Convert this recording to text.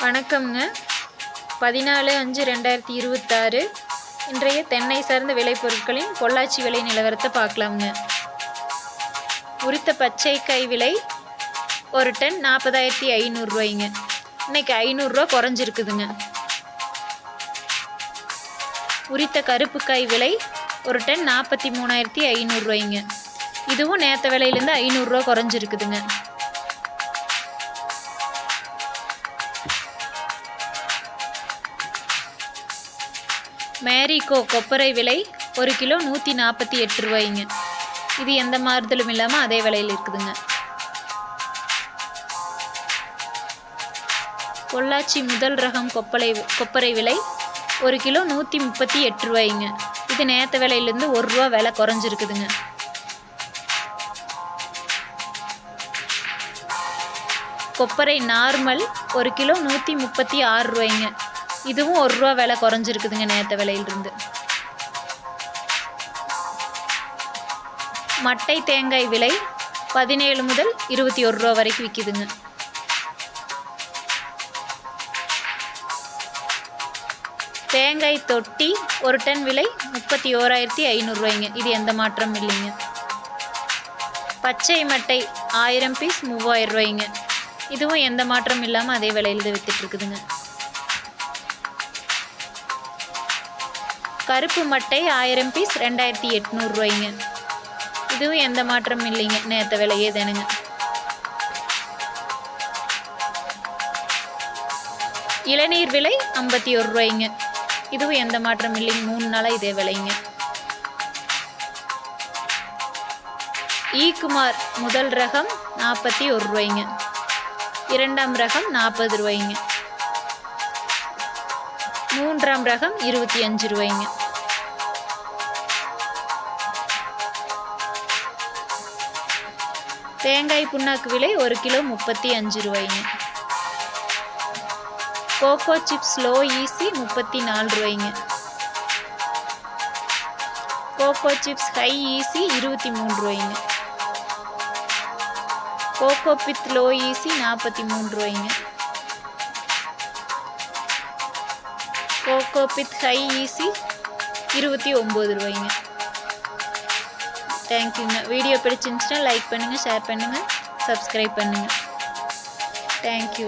வணக்கம்ங்க. 14/5/2026 இன்றைய தென்னை சார்ந்த விளைபொருட்களின் பொள்ளாச்சி விலை நிலவரத்தை பார்க்கலாமுங்க. உரித்த பச்சைக்காய் விலை ஒரு டன் 40,500 ரூபாய்ங்க. இன்னைக்கு 500 ரூபா குறைஞ்சிருக்குதுங்க. உரித்த கருப்புக்காய் விலை ஒரு டன் 43,500 ரூபாய்ங்க. இதுவும் நேற்ற விலையிலேருந்து 500 ரூபா குறைஞ்சிருக்குதுங்க. மேரிகோ கொப்பரை விலை ஒரு கிலோ 148 ரூபாய்ங்க. இது எந்த மாறுதலும் இல்லாமல் அதே விலையில் இருக்குதுங்க. பொள்ளாச்சி முதல் ரகம் கொப்பரை விலை ஒரு கிலோ 138 ரூபாய்ங்க. இது நேற்று விலையிலேருந்து 1 ரூபா விலை குறைஞ்சிருக்குதுங்க. கொப்பரை நார்மல் ஒரு கிலோ 136 ரூபாய்ங்க. இதுவும் 1 ரூபா விலை குறைஞ்சிருக்குதுங்க நேற்று விலையிலிருந்து. மட்டை தேங்காய் விலை 17 முதல் 21 ரூபா வரைக்கும் விற்கிதுங்க. தேங்காய் தொட்டி ஒரு டன் விலை 31,500 ரூபாய்ங்க. இது எந்த மாற்றம் இல்லைங்க. பச்சை மட்டை 1000 பீஸ் 3000 ரூபாய்ங்க. இதுவும் எந்த மாற்றம் இல்லாமல் அதே விலையில் தான் விற்றுட்டு இருக்குதுங்க. கருப்பு மட்டை 1000 பீஸ் 2800 ரூபாய்ங்க. இதுவும் எந்த மாற்றம் இல்லைங்க, நேற்று விலையே தானுங்க. இளநீர் விலை 51 ரூபாய்ங்க. இதுவும் எந்த மாற்றம் இல்லைங்க, 3 நாளாக இதே விலைங்க. ஈக்குமார் முதல் ரகம் 41 ரூபாய்ங்க. இரண்டாம் ரகம் 40 ரூபாய்ங்க. மூன்றாம் ரகம் 25 ரூபாய்ங்க. தேங்காய் புண்ணாக்கு விலை ஒரு கிலோ 35 ரூபாய்ங்க. கோகோ சிப்ஸ் லோ ஈஸி 34 ரூபாய்ங்க. கோகோ சிப்ஸ் ஹை ஈஸி 23 ரூபாய்ங்க. கோகோ பித் லோ ஈஸி 43 ரூபாய்ங்க. கோகோ பித் ஹை ஈஸி 29 ரூபாய்ங்க. தேங்க்யூங்க. வீடியோ பிடிச்சிருந்துச்சுன்னா லைக் பண்ணுங்கள், ஷேர் பண்ணுங்கள், சப்ஸ்கிரைப் பண்ணுங்கள். தேங்க்யூ.